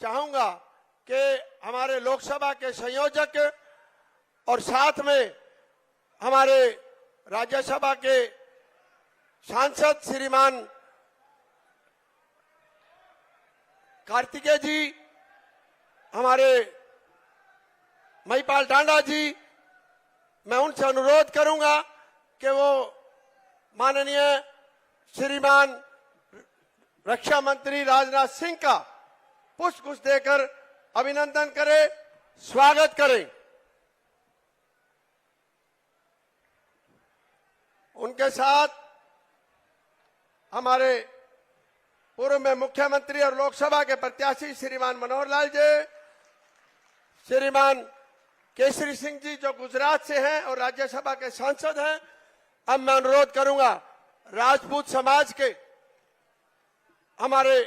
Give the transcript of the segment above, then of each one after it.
चाहूंगा कि हमारे लोकसभा के संयोजक और साथ में हमारे राज्यसभा के सांसद श्रीमान कार्तिकेय जी, हमारे महिपाल टांडा जी, मैं उनसे अनुरोध करूंगा कि वो माननीय श्रीमान रक्षा मंत्री राजनाथ सिंह का पुष्पगुच्छ देकर अभिनंदन करें, स्वागत करें। उनके साथ हमारे पूर्व में मुख्यमंत्री और लोकसभा के प्रत्याशी श्रीमान मनोहर लाल जी, श्रीमान केसरी सिंह जी जो गुजरात से हैं और राज्यसभा के सांसद हैं। अब मैं अनुरोध करूंगा राजपूत समाज के हमारे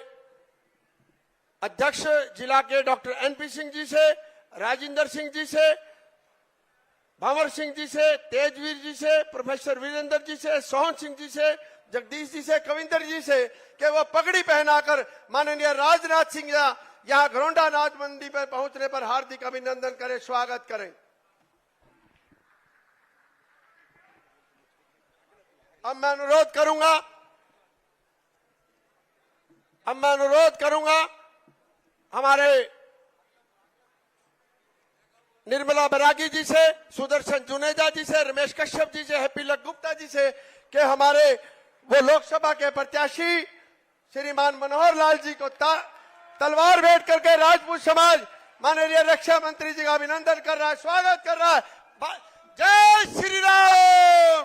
अध्यक्ष जिला के डॉक्टर एनपी सिंह जी से, राजेंद्र सिंह जी से, भंवर सिंह जी से, तेजवीर जी से, प्रोफेसर वीरेंद्र जी से, सोहन सिंह जी से, जगदीश जी से, कविंदर जी से कि वो पगड़ी पहनाकर माननीय राजनाथ सिंह यहाँ घरोंडा नाथ मंडी पर पहुंचने पर हार्दिक अभिनंदन करें, स्वागत करें। अब मैं अनुरोध करूंगा हमारे निर्मला बैरागी जी से, सुदर्शन जुनेजा जी से, रमेश कश्यप जी से, हैप्पी लक गुप्ता जी से कि हमारे वो लोकसभा के प्रत्याशी श्रीमान मनोहर लाल जी को तलवार भेंट करके राजपूत समाज माननीय रक्षा मंत्री जी का अभिनंदन कर रहा है, स्वागत कर रहा है। जय श्री राम,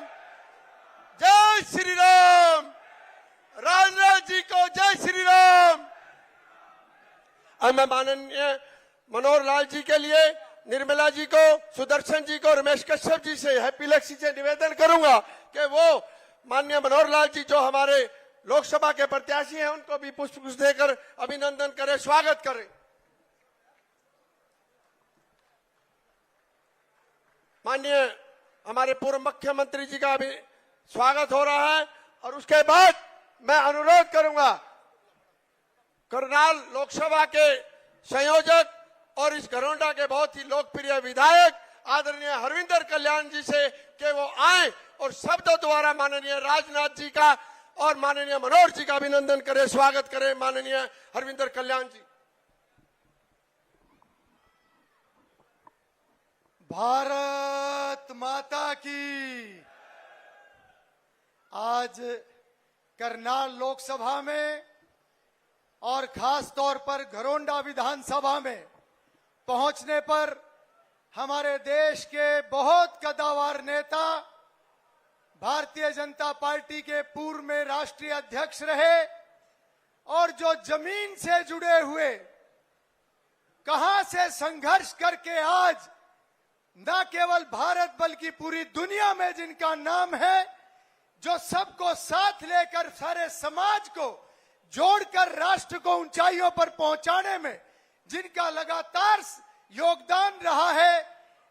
जय श्री राम, राजनाथ जी को जय श्री राम। अब मैं माननीय मनोहर लाल जी के लिए निर्मला जी को, सुदर्शन जी को, रमेश कश्यप जी से, हैप्पी लक्ष्मी से निवेदन करूंगा कि वो माननीय मनोहर लाल जी जो हमारे लोकसभा के प्रत्याशी हैं उनको भी पुष्पगुच्छ देकर अभिनंदन करें, स्वागत करें। माननीय हमारे पूर्व मुख्यमंत्री जी का भी स्वागत हो रहा है और उसके बाद मैं अनुरोध करूंगा करनाल लोकसभा के संयोजक और इस घरोंडा के बहुत ही लोकप्रिय विधायक आदरणीय हरविंदर कल्याण जी से कि वो आए और शब्दों द्वारा माननीय राजनाथ जी का और माननीय मनोहर जी का अभिनंदन करें, स्वागत करें। माननीय हरविंदर कल्याण जी। भारत माता की। आज करनाल लोकसभा में और खास तौर पर घरोंडा विधानसभा में पहुंचने पर हमारे देश के बहुत कद्दावर नेता, भारतीय जनता पार्टी के पूर्व में राष्ट्रीय अध्यक्ष रहे और जो जमीन से जुड़े हुए, कहां से संघर्ष करके आज न केवल भारत बल्कि पूरी दुनिया में जिनका नाम है, जो सबको साथ लेकर सारे समाज को जोड़कर राष्ट्र को ऊंचाइयों पर पहुंचाने में जिनका लगातार योगदान रहा है,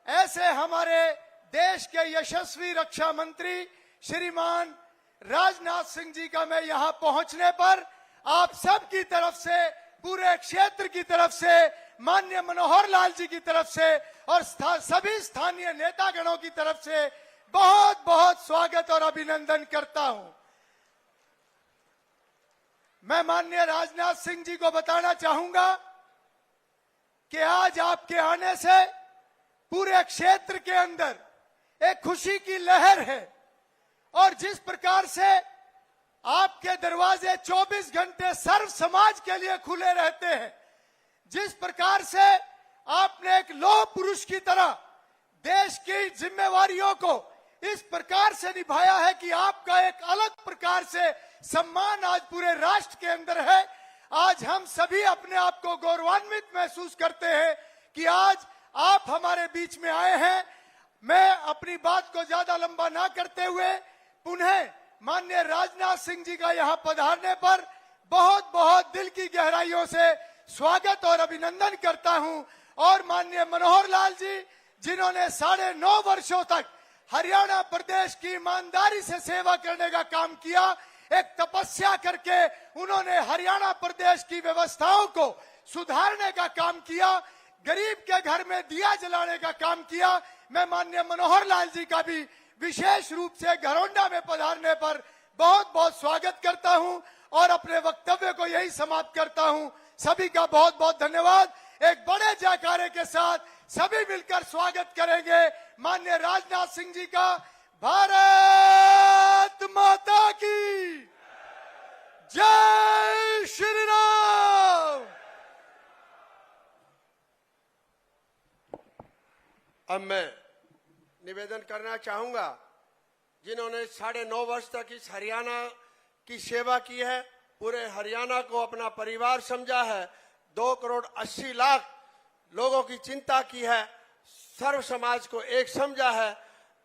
ऐसे हमारे देश के यशस्वी रक्षा मंत्री श्रीमान राजनाथ सिंह जी का मैं यहां पहुंचने पर आप सब की तरफ से, पूरे क्षेत्र की तरफ से, माननीय मनोहर लाल जी की तरफ से और सभी स्थानीय नेतागणों की तरफ से बहुत बहुत स्वागत और अभिनंदन करता हूं। मैं माननीय राजनाथ सिंह जी को बताना चाहूंगा कि आज आपके आने से पूरे क्षेत्र के अंदर एक खुशी की लहर है और जिस प्रकार से आपके दरवाजे 24 घंटे सर्व समाज के लिए खुले रहते हैं, जिस प्रकार से आपने एक लौह पुरुष की तरह देश की जिम्मेवारियों को इस प्रकार से निभाया है कि आपका एक अलग प्रकार से सम्मान आज पूरे राष्ट्र के अंदर है। आज हम सभी अपने आप को गौरवान्वित महसूस करते हैं कि आज आप हमारे बीच में आए हैं। मैं अपनी बात को ज्यादा लंबा ना करते हुए पुनः माननीय राजनाथ सिंह जी का यहां पधारने पर बहुत बहुत दिल की गहराइयों से स्वागत और अभिनंदन करता हूं। और माननीय मनोहर लाल जी, जिन्होंने 9.5 वर्षों तक हरियाणा प्रदेश की ईमानदारी से सेवा करने का काम किया, एक तपस्या करके उन्होंने हरियाणा प्रदेश की व्यवस्थाओं को सुधारने का काम किया, गरीब के घर में दिया जलाने का काम किया। मैं माननीय मनोहर लाल जी का भी विशेष रूप से घरौंडा में पधारने पर बहुत बहुत स्वागत करता हूं और अपने वक्तव्य को यही समाप्त करता हूं। सभी का बहुत बहुत धन्यवाद। एक बड़े जयकारे के साथ सभी मिलकर स्वागत करेंगे माननीय राजनाथ सिंह जी का। भारत माता की जय श्री राम। अब मैं निवेदन करना चाहूंगा, जिन्होंने 9.5 वर्ष तक इस हरियाणा की सेवा की है, पूरे हरियाणा को अपना परिवार समझा है, 2 करोड़ 80 लाख लोगों की चिंता की है, सर्व समाज को एक समझा है,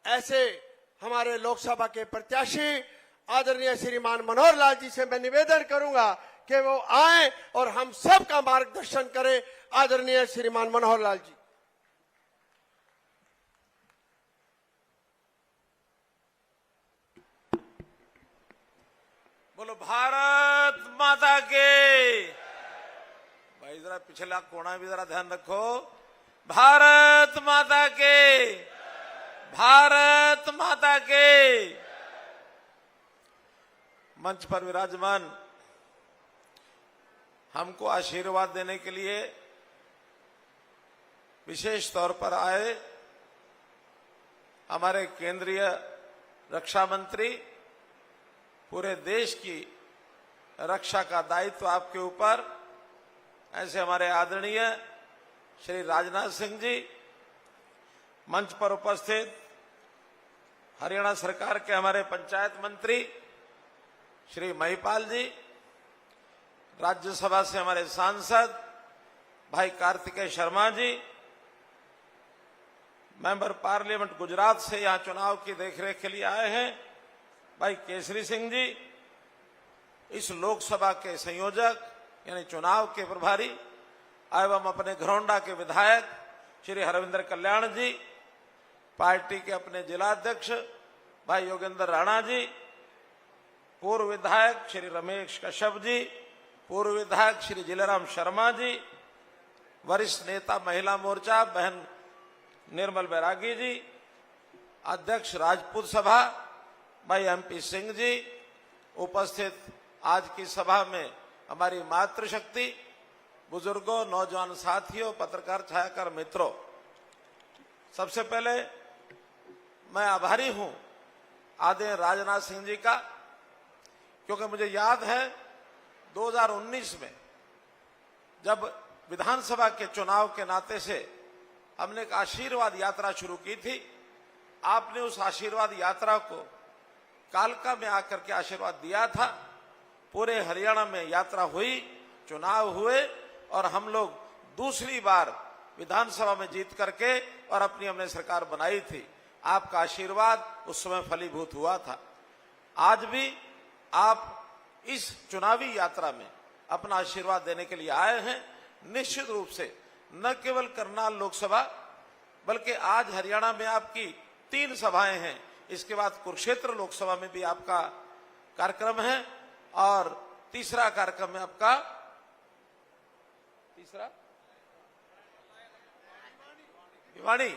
ऐसे हमारे लोकसभा के प्रत्याशी आदरणीय श्रीमान मनोहर लाल जी से मैं निवेदन करूंगा कि वो आए और हम सब का मार्गदर्शन करें। आदरणीय श्रीमान मनोहर लाल जी। बोलो भारत माता के। भाई जरा पिछला कोना भी जरा ध्यान रखो। भारत माता के, भारत माता के। मंच पर विराजमान हमको आशीर्वाद देने के लिए विशेष तौर पर आए हमारे केंद्रीय रक्षा मंत्री, पूरे देश की रक्षा का दायित्व आपके ऊपर, ऐसे हमारे आदरणीय श्री राजनाथ सिंह जी, मंच पर उपस्थित हरियाणा सरकार के हमारे पंचायत मंत्री श्री महिपाल जी, राज्यसभा से हमारे सांसद भाई कार्तिकेय शर्मा जी, मेंबर पार्लियामेंट गुजरात से यहां चुनाव की देखरेख के लिए आए हैं भाई केसरी सिंह जी, इस लोकसभा के संयोजक यानी चुनाव के प्रभारी एवं अपने घरौंडा के विधायक श्री हरविंदर कल्याण जी, पार्टी के अपने जिलाध्यक्ष भाई योगेंद्र राणा जी, पूर्व विधायक श्री रमेश कश्यप जी, पूर्व विधायक श्री जिलेराम शर्मा जी, वरिष्ठ नेता महिला मोर्चा बहन निर्मल बैरागी जी, अध्यक्ष राजपूत सभा भाई एमपी सिंह जी, उपस्थित आज की सभा में हमारी मातृशक्ति, बुजुर्गों, नौजवान साथियों, पत्रकार छायाकार मित्रों, सबसे पहले मैं आभारी हूं आदरणीय राजनाथ सिंह जी का, क्योंकि मुझे याद है 2019 में जब विधानसभा के चुनाव के नाते से हमने एक आशीर्वाद यात्रा शुरू की थी, आपने उस आशीर्वाद यात्रा को कालका में आकर के आशीर्वाद दिया था। पूरे हरियाणा में यात्रा हुई, चुनाव हुए और हम लोग दूसरी बार विधानसभा में जीत करके और अपनी हमने सरकार बनाई थी। आपका आशीर्वाद उस समय फलीभूत हुआ था। आज भी आप इस चुनावी यात्रा में अपना आशीर्वाद देने के लिए आए हैं। निश्चित रूप से न केवल करनाल लोकसभा बल्कि आज हरियाणा में आपकी 3 सभाएं हैं, इसके बाद कुरुक्षेत्र लोकसभा में भी आपका कार्यक्रम है और तीसरा कार्यक्रम है आपका भिवानी।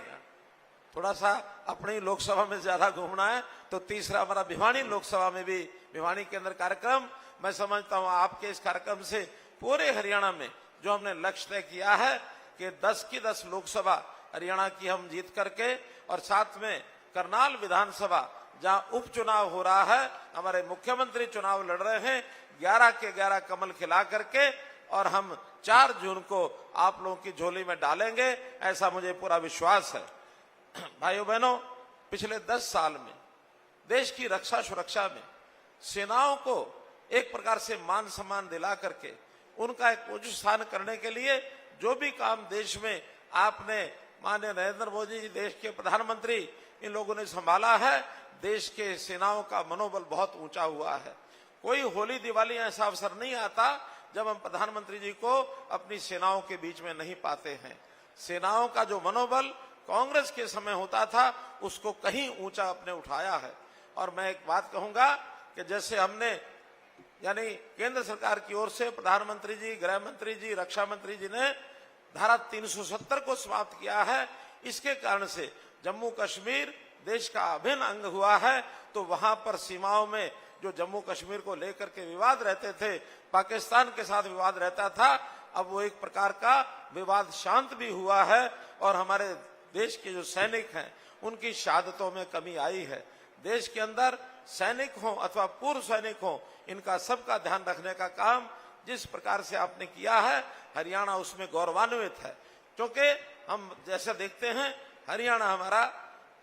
थोड़ा सा अपनी लोकसभा में ज्यादा घूमना है तो तीसरा हमारा भिवानी लोकसभा में भी भिवानी के अंदर कार्यक्रम। मैं समझता हूं आपके इस कार्यक्रम से पूरे हरियाणा में जो हमने लक्ष्य तय किया है कि 10 की 10 लोकसभा हरियाणा की हम जीत करके और साथ में करनाल विधानसभा जहां उपचुनाव हो रहा है, हमारे मुख्यमंत्री चुनाव लड़ रहे हैं, 11 के 11 कमल खिला करके और हम 4 जून को आप लोगों की झोली में डालेंगे, ऐसा मुझे पूरा विश्वास है। भाइयों बहनों, पिछले 10 साल में देश की रक्षा सुरक्षा में सेनाओं को एक प्रकार से मान सम्मान दिला करके उनका एक उच्च स्थान करने के लिए जो भी काम देश में आपने माननीय नरेंद्र मोदी जी देश के प्रधानमंत्री इन लोगों ने संभाला है, देश के सेनाओं का मनोबल बहुत ऊंचा हुआ है। कोई होली दिवाली ऐसा अवसर नहीं आता जब हम प्रधानमंत्री जी को अपनी सेनाओं के बीच में नहीं पाते हैं। सेनाओं का जो मनोबल कांग्रेस के समय होता था उसको कहीं ऊंचा अपने उठाया है। और मैं एक बात कहूंगा कि जैसे हमने यानी केंद्र सरकार की ओर से प्रधानमंत्री जी, गृह मंत्री जी, रक्षा मंत्री जी ने धारा 370 को समाप्त किया है। इसके कारण से जम्मू कश्मीर देश का अभिन्न अंग हुआ है। तो वहां पर सीमाओं में जो जम्मू कश्मीर को लेकर के विवाद रहते थे, पाकिस्तान के साथ विवाद रहता था, अब वो एक प्रकार का विवाद शांत भी हुआ है और हमारे देश के जो सैनिक हैं उनकी शहादतों में कमी आई है। देश के अंदर सैनिक हों अथवा पूर्व सैनिक हों, इनका सबका ध्यान रखने का काम जिस प्रकार से आपने किया है, हरियाणा उसमें गौरवान्वित है। क्योंकि हम जैसे देखते हैं, हरियाणा हमारा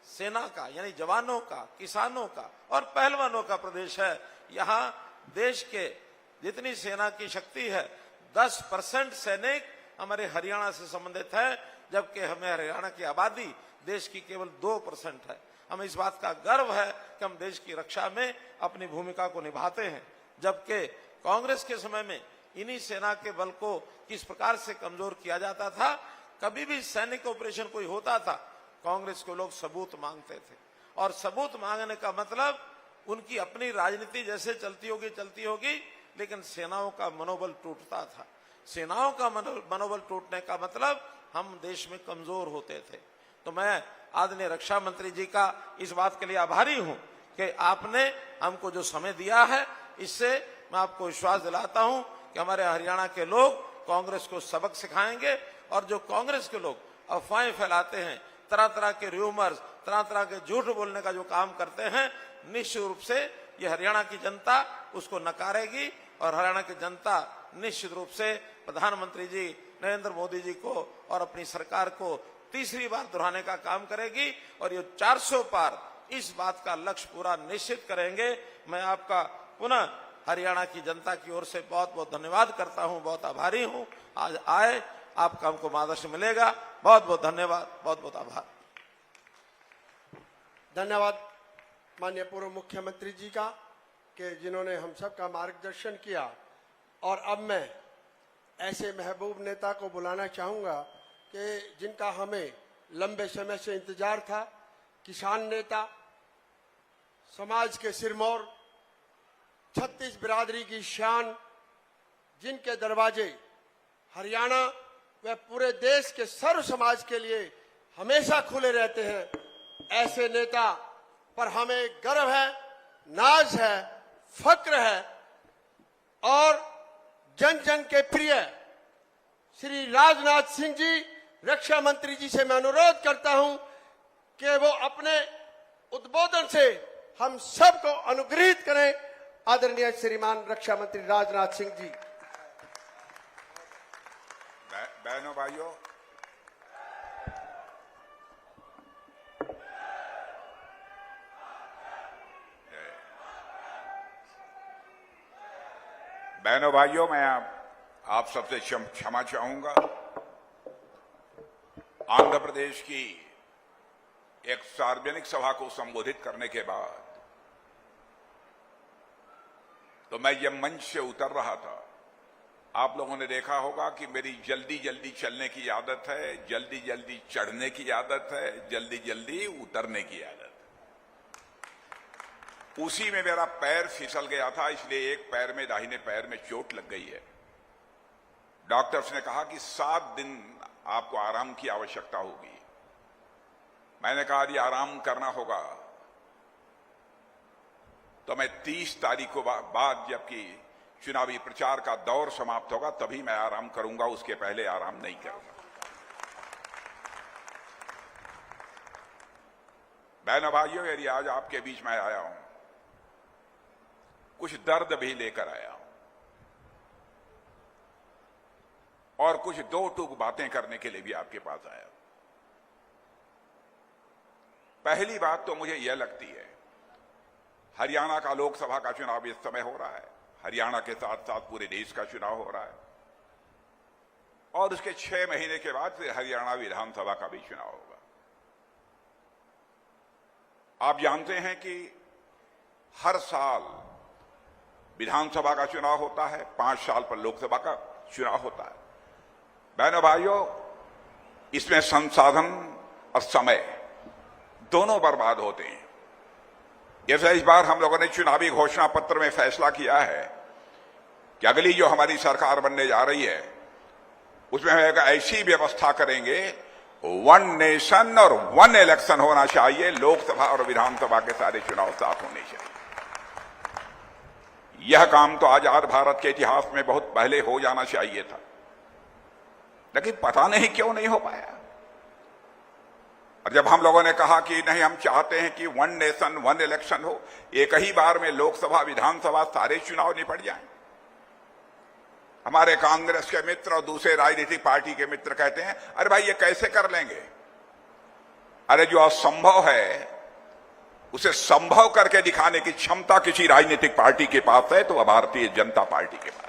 सेना का यानी जवानों का, किसानों का और पहलवानों का प्रदेश है। यहाँ देश के जितनी सेना की शक्ति है 10% सैनिक हमारे हरियाणा से संबंधित है, जबकि हमें हरियाणा की आबादी देश की केवल 2% है। हमें इस बात का गर्व है कि हम देश की रक्षा में अपनी भूमिका को निभाते हैं। जबकि कांग्रेस के समय में इन्हीं सेना के बल को किस प्रकार से कमजोर किया जाता था, कभी भी सैनिक ऑपरेशन कोई होता था, कांग्रेस को लोग सबूत मांगते थे। और सबूत मांगने का मतलब उनकी अपनी राजनीति जैसे चलती होगी, लेकिन सेनाओं का मनोबल टूटता था। सेनाओं का मनोबल टूटने का मतलब हम देश में कमजोर होते थे। तो मैं आदरणीय रक्षा मंत्री जी का इस बात के लिए आभारी हूं कि आपने हमको जो समय दिया है, इससे मैं आपको विश्वास दिलाता हूं कि हमारे हरियाणा के लोग कांग्रेस को सबक सिखाएंगे। और जो कांग्रेस के लोग अफवाहें फैलाते हैं, तरह तरह के र्यूमर्स, तरह तरह के झूठ बोलने का जो काम करते हैं, निश्चित रूप से ये हरियाणा की जनता उसको नकारेगी और हरियाणा की जनता निश्चित रूप से प्रधानमंत्री जी नरेंद्र मोदी जी को और अपनी सरकार को तीसरी बार दोहराने का काम करेगी और ये 400 पार इस बात का लक्ष्य पूरा निश्चित करेंगे। मैं आपका पुनः हरियाणा की जनता की ओर से बहुत बहुत धन्यवाद करता हूं, बहुत आभारी हूं। आज आए, आपका हमको मार्गदर्शन मिलेगा। बहुत बहुत धन्यवाद, बहुत बहुत आभार। धन्यवाद माननीय पूर्व मुख्यमंत्री जी का कि जिन्होंने हम सब का मार्गदर्शन किया। और अब मैं ऐसे महबूब नेता को बुलाना चाहूंगा कि जिनका हमें लंबे समय से इंतजार था, किसान नेता, समाज के सिरमौर, 36 बिरादरी की शान, जिनके दरवाजे हरियाणा व पूरे देश के सर्व समाज के लिए हमेशा खुले रहते हैं, ऐसे नेता पर हमें गर्व है, नाज है, फक्र है। और जन जन के प्रिय श्री राजनाथ सिंह जी, रक्षा मंत्री जी से मैं अनुरोध करता हूं कि वो अपने उद्बोधन से हम सबको अनुग्रहित करें। आदरणीय श्रीमान रक्षा मंत्री राजनाथ सिंह जी। बहनों भाइयों, मैं आप सबसे क्षमा चाहूंगा। आंध्र प्रदेश की एक सार्वजनिक सभा को संबोधित करने के बाद तो मैं जब मंच से उतर रहा था, आप लोगों ने देखा होगा कि मेरी जल्दी जल्दी चलने की आदत है, जल्दी जल्दी चढ़ने की आदत है, जल्दी जल्दी उतरने की आदत है। उसी में मेरा पैर फिसल गया था, इसलिए एक पैर में, दाहिने पैर में चोट लग गई है। डॉक्टर्स ने कहा कि 7 दिन आपको आराम की आवश्यकता होगी। मैंने कहा यदि आराम करना होगा तो मैं 30 तारीख को बाद, जबकि चुनावी प्रचार का दौर समाप्त होगा, तभी मैं आराम करूंगा, उसके पहले आराम नहीं करूंगा। बहनों भाइयों, यदि आज आपके बीच में आया हूं, कुछ दर्द भी लेकर आया हूं और कुछ दो टूक बातें करने के लिए भी आपके पास आया हूं। पहली बात तो मुझे यह लगती है, हरियाणा का लोकसभा का चुनाव इस समय हो रहा है, हरियाणा के साथ साथ पूरे देश का चुनाव हो रहा है और उसके 6 महीने के बाद फिर हरियाणा विधानसभा का भी चुनाव होगा। आप जानते हैं कि हर साल विधानसभा का चुनाव होता है, 5 साल पर लोकसभा का चुनाव होता है। बहनों भाइयों, इसमें संसाधन और समय दोनों बर्बाद होते हैं। जैसे इस बार हम लोगों ने चुनावी घोषणा पत्र में फैसला किया है कि अगली जो हमारी सरकार बनने जा रही है उसमें हम एक ऐसी व्यवस्था करेंगे, वन नेशन और वन इलेक्शन होना चाहिए, लोकसभा और विधानसभा के सारे चुनाव साथ होने चाहिए। यह काम तो आजाद भारत के इतिहास में बहुत पहले हो जाना चाहिए था, लेकिन पता नहीं क्यों नहीं हो पाया। और जब हम लोगों ने कहा कि नहीं, हम चाहते हैं कि वन नेशन वन इलेक्शन हो, एक ही बार में लोकसभा विधानसभा सारे चुनाव निपट जाएं, हमारे कांग्रेस के मित्र और दूसरे राजनीतिक पार्टी के मित्र कहते हैं अरे भाई ये कैसे कर लेंगे। अरे जो असंभव है उसे संभव करके दिखाने की क्षमता किसी राजनीतिक पार्टी के पास है तो वह भारतीय जनता पार्टी के पास है।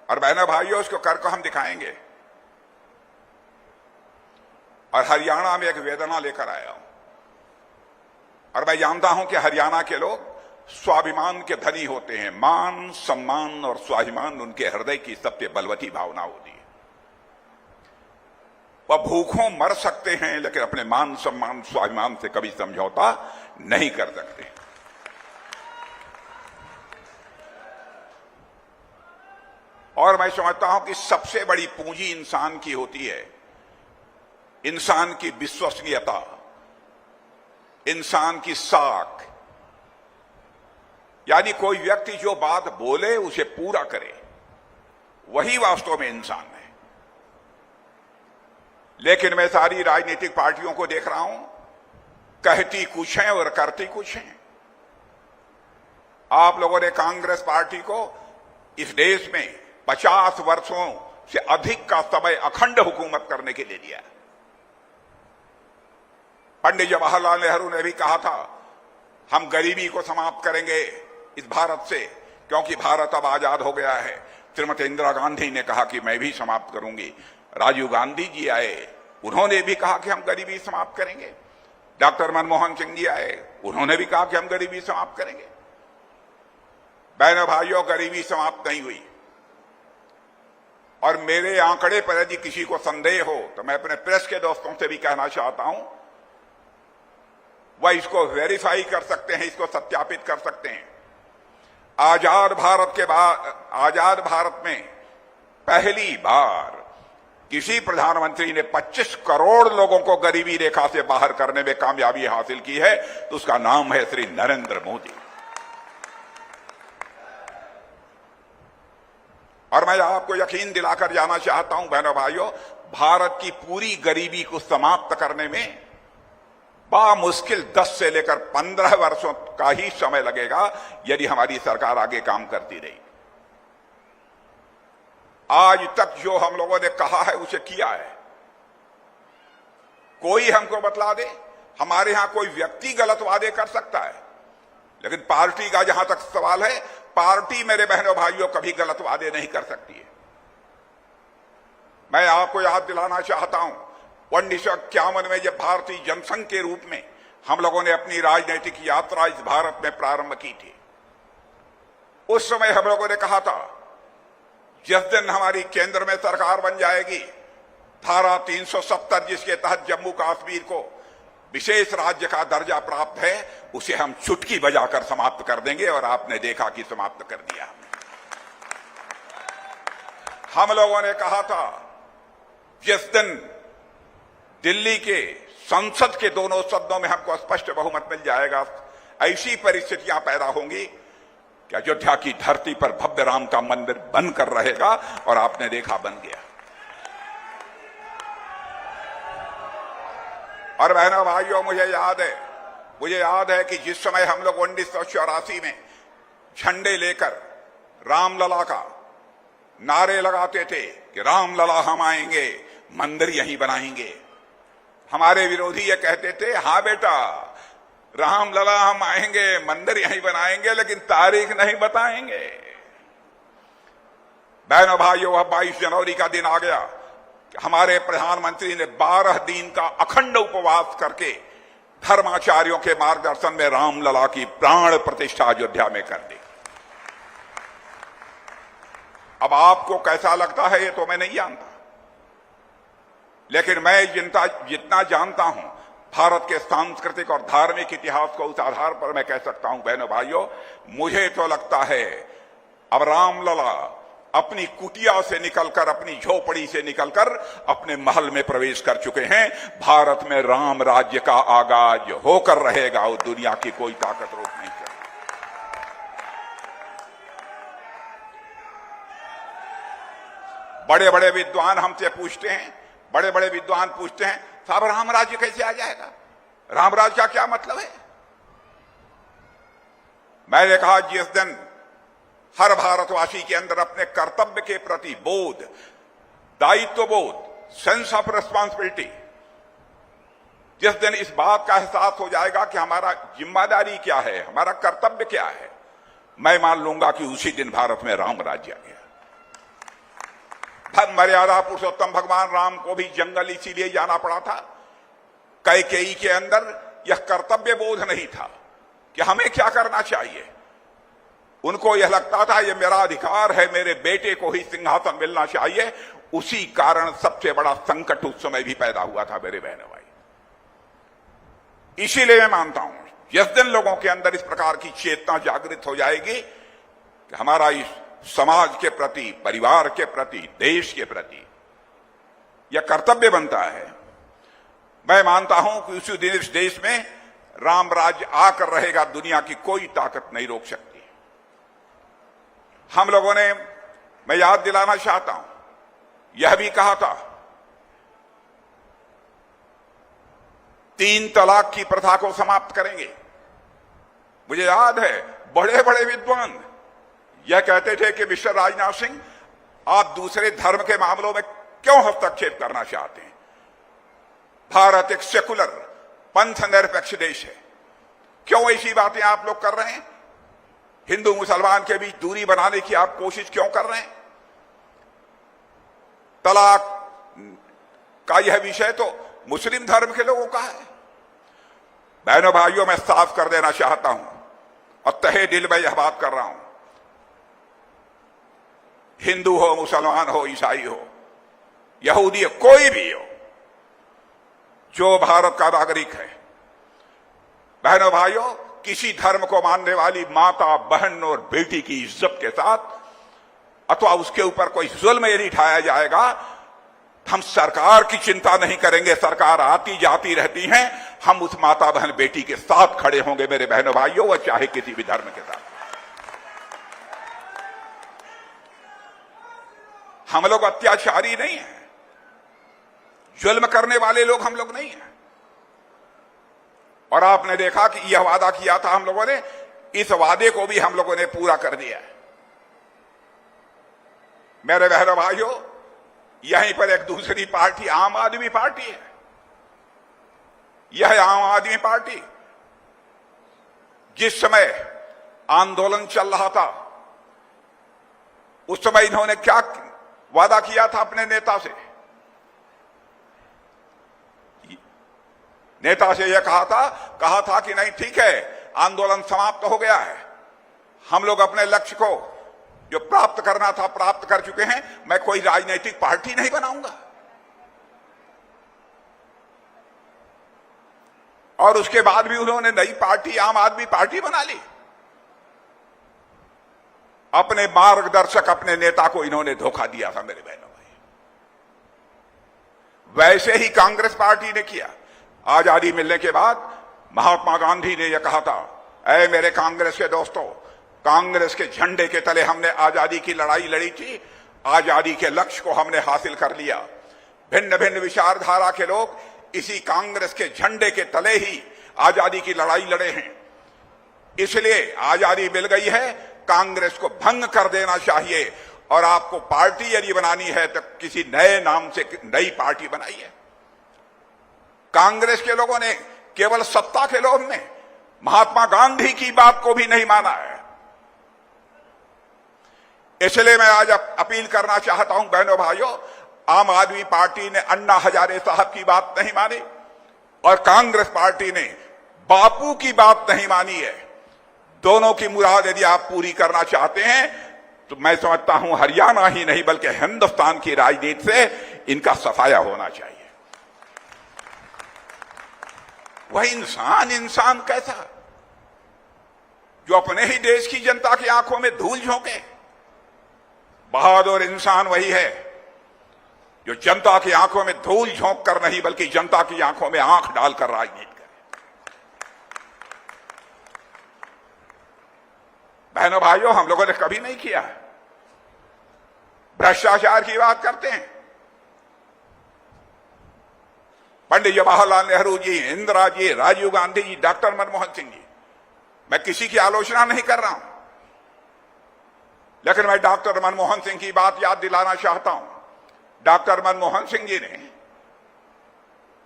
और बहनों भाइयों, उसको करके हम दिखाएंगे। और हरियाणा में एक वेदना लेकर आया हूं, और मैं जानता हूं कि हरियाणा के लोग स्वाभिमान के धनी होते हैं। मान, सम्मान और स्वाभिमान उनके हृदय की सबसे बलवती भावना होती है। वह भूखों मर सकते हैं लेकिन अपने मान, सम्मान, स्वाभिमान से कभी समझौता नहीं कर सकते। और मैं समझता हूं कि सबसे बड़ी पूंजी इंसान की होती है, इंसान की विश्वसनीयता, इंसान की साख। यानी कोई व्यक्ति जो बात बोले उसे पूरा करे, वही वास्तव में इंसान है। लेकिन मैं सारी राजनीतिक पार्टियों को देख रहा हूं, कहती कुछ है और करती कुछ है। आप लोगों ने कांग्रेस पार्टी को इस देश में 50 वर्षों से अधिक का समय अखंड हुकूमत करने के लिए दिया। पंडित जवाहरलाल नेहरू ने भी कहा था हम गरीबी को समाप्त करेंगे इस भारत से, क्योंकि भारत अब आजाद हो गया है। श्रीमती इंदिरा गांधी ने कहा कि मैं भी समाप्त करूंगी। राजीव गांधी जी आए, उन्होंने भी कहा कि हम गरीबी समाप्त करेंगे। डॉक्टर मनमोहन सिंह जी आए, उन्होंने भी कहा कि हम गरीबी समाप्त करेंगे। बहनों भाइयों, गरीबी समाप्त नहीं हुई। और मेरे आंकड़े पर यदि किसी को संदेह हो तो मैं अपने प्रेस के दोस्तों से भी कहना चाहता हूं, वह इसको वेरीफाई कर सकते हैं, इसको सत्यापित कर सकते हैं। आजाद भारत के बाद, आजाद भारत में पहली बार किसी प्रधानमंत्री ने 25 करोड़ लोगों को गरीबी रेखा से बाहर करने में कामयाबी हासिल की है, तो उसका नाम है श्री नरेंद्र मोदी। और मैं आपको यकीन दिलाकर जाना चाहता हूं बहनों भाइयों, भारत की पूरी गरीबी को समाप्त करने में बामुश्किल 10 से लेकर 15 वर्षों का ही समय लगेगा यदि हमारी सरकार आगे काम करती रही। आज तक जो हम लोगों ने कहा है उसे किया है। कोई हमको बतला दे, हमारे यहां कोई व्यक्ति गलत वादे कर सकता है, लेकिन पार्टी का जहां तक सवाल है, पार्टी मेरे बहनों भाइयों कभी गलत वादे नहीं कर सकती है। मैं आपको याद दिलाना चाहता हूं, 1951 में जब भारतीय जनसंघ के रूप में हम लोगों ने अपनी राजनीतिक यात्रा इस भारत में प्रारंभ की थी, उस समय हम लोगों ने कहा था जिस दिन हमारी केंद्र में सरकार बन जाएगी, धारा 370 जिसके तहत जम्मू कश्मीर को विशेष राज्य का दर्जा प्राप्त है, उसे हम चुटकी बजाकर समाप्त कर देंगे। और आपने देखा कि समाप्त कर दिया। हम लोगों ने कहा था जिस दिन दिल्ली के संसद के दोनों सदनों में हमको स्पष्ट बहुमत मिल जाएगा, ऐसी परिस्थितियां पैदा होंगी कि अयोध्या की धरती पर भव्य राम का मंदिर बनकर रहेगा। और आपने देखा, बन गया। और बहनों भाइयों, मुझे याद है कि जिस समय हम लोग 1984 में झंडे लेकर रामलला का नारे लगाते थे कि रामलला हम आएंगे, मंदिर यहीं बनाएंगे, हमारे विरोधी ये कहते थे हाँ बेटा रामलला हम आएंगे, मंदिर यहीं बनाएंगे, लेकिन तारीख नहीं बताएंगे। बहनों भाइयों, अब 22 जनवरी का दिन आ गया। हमारे प्रधानमंत्री ने 12 दिन का अखंड उपवास करके धर्माचार्यों के मार्गदर्शन में रामलला की प्राण प्रतिष्ठा अयोध्या में कर दी। अब आपको कैसा लगता है ये तो मैं नहीं जानता, लेकिन मैं जितना जानता हूं, भारत के सांस्कृतिक और धार्मिक इतिहास को उस आधार पर मैं कह सकता हूं बहनों भाइयों, मुझे तो लगता है अब रामलला अपनी कुटिया से निकलकर, अपनी झोपड़ी से निकलकर अपने महल में प्रवेश कर चुके हैं। भारत में राम राज्य का आगाज होकर रहेगा और दुनिया की कोई ताकत रोक नहीं सकती। बड़े बड़े विद्वान हमसे पूछते हैं, बड़े बड़े विद्वान पूछते हैं, साहब राम राज्य कैसे आ जाएगा, राम राज्य का क्या मतलब है? मैंने कहा जिस दिन हर भारतवासी के अंदर अपने कर्तव्य के प्रति बोध, दायित्व बोध, सेंस ऑफ रिस्पॉन्सिबिलिटी, जिस दिन इस बात का एहसास हो जाएगा कि हमारा जिम्मेदारी क्या है, हमारा कर्तव्य क्या है, मैं मान लूंगा कि उसी दिन भारत में राम राज्य आ गया। मर्यादा पुरुषोत्तम भगवान राम को भी जंगल इसीलिए जाना पड़ा था, कैकेयी के अंदर यह कर्तव्य बोध नहीं था कि हमें क्या करना चाहिए। उनको यह लगता था यह मेरा अधिकार है, मेरे बेटे को ही सिंहासन मिलना चाहिए। उसी कारण सबसे बड़ा संकट उस समय भी पैदा हुआ था मेरे बहनों भाई। इसीलिए मैं मानता हूं जिस दिन लोगों के अंदर इस प्रकार की चेतना जागृत हो जाएगी कि हमारा इस समाज के प्रति, परिवार के प्रति, देश के प्रति यह कर्तव्य बनता है, मैं मानता हूं कि उसी दिन इस देश में राम राज्य आकर रहेगा, दुनिया की कोई ताकत नहीं रोक सकती। हम लोगों ने, मैं याद दिलाना चाहता हूं, यह भी कहा था 3 तलाक की प्रथा को समाप्त करेंगे। मुझे याद है बड़े बड़े विद्वान यह कहते थे कि मिस्टर राजनाथ सिंह, आप दूसरे धर्म के मामलों में क्यों हस्तक्षेप करना चाहते हैं? भारत एक सेकुलर, पंथ निरपेक्ष देश है, क्यों ऐसी बातें आप लोग कर रहे हैं? हिंदू मुसलमान के बीच दूरी बनाने की आप कोशिश क्यों कर रहे हैं? तलाक का यह विषय तो मुस्लिम धर्म के लोगों का है। बहनों भाइयों, मैं साफ कर देना चाहता हूं और तहे दिल में यह बात कर रहा हूं, हिंदू हो, मुसलमान हो, ईसाई हो, यहूदी हो, कोई भी हो, जो भारत का नागरिक है, बहनों भाइयों, किसी धर्म को मानने वाली माता, बहन और बेटी की इज्जत के साथ अथवा उसके ऊपर कोई जुल्म यदि ढाया जाएगा, हम सरकार की चिंता नहीं करेंगे। सरकार आती जाती रहती है, हम उस माता, बहन, बेटी के साथ खड़े होंगे मेरे बहनों भाइयों, वह चाहे किसी भी धर्म के साथ। हम लोग अत्याचारी नहीं हैं, जुल्म करने वाले लोग हम लोग नहीं हैं। और आपने देखा कि यह वादा किया था हम लोगों ने, इस वादे को भी हम लोगों ने पूरा कर दिया है। मेरे बहनों भाइयों, यहीं पर एक दूसरी पार्टी आम आदमी पार्टी है। यह आम आदमी पार्टी जिस समय आंदोलन चल रहा था, उस समय इन्होंने क्या वादा किया था अपने नेता से? नेता से यह कहा था कि नहीं ठीक है, आंदोलन समाप्त हो गया है, हम लोग अपने लक्ष्य को जो प्राप्त करना था प्राप्त कर चुके हैं, मैं कोई राजनीतिक पार्टी नहीं बनाऊंगा। और उसके बाद भी उन्होंने नई पार्टी, आम आदमी पार्टी बना ली। अपने मार्गदर्शक, अपने नेता को इन्होंने धोखा दिया था मेरे बहनों भाई। वैसे ही कांग्रेस पार्टी ने किया। आजादी मिलने के बाद महात्मा गांधी ने यह कहा था, ऐ मेरे कांग्रेस के दोस्तों, कांग्रेस के झंडे के तले हमने आजादी की लड़ाई लड़ी थी, आजादी के लक्ष्य को हमने हासिल कर लिया। भिन्न भिन्न विचारधारा के लोग इसी कांग्रेस के झंडे के तले ही आजादी की लड़ाई लड़े हैं। इसलिए आजादी मिल गई है, कांग्रेस को भंग कर देना चाहिए और आपको पार्टी यदि बनानी है तो किसी नए नाम से नई पार्टी बनाइए। कांग्रेस के लोगों ने केवल सत्ता के लोभ में महात्मा गांधी की बात को भी नहीं माना है। इसलिए मैं आज अपील करना चाहता हूं बहनों भाइयों, आम आदमी पार्टी ने अन्ना हजारे साहब की बात नहीं मानी और कांग्रेस पार्टी ने बापू की बात नहीं मानी है। दोनों की मुराद यदि आप पूरी करना चाहते हैं तो मैं समझता हूं हरियाणा ही नहीं बल्कि हिंदुस्तान की राजनीति से इनका सफाया होना चाहिए। वह इंसान इंसान कैसा जो अपने ही देश की जनता की आंखों में धूल झोंके? बहादुर इंसान वही है जो जनता की आंखों में धूल झोंक कर नहीं बल्कि जनता की आंखों में आंख डालकर राजनीति करे। बहनों भाइयों, हम लोगों ने कभी नहीं किया। भ्रष्टाचार की बात करते हैं। पंडित जवाहरलाल नेहरू जी, इंदिरा जी, राजीव गांधी जी, डॉक्टर मनमोहन सिंह जी, मैं किसी की आलोचना नहीं कर रहा हूं, लेकिन मैं डॉक्टर मनमोहन सिंह की बात याद दिलाना चाहता हूं। डॉक्टर मनमोहन सिंह जी ने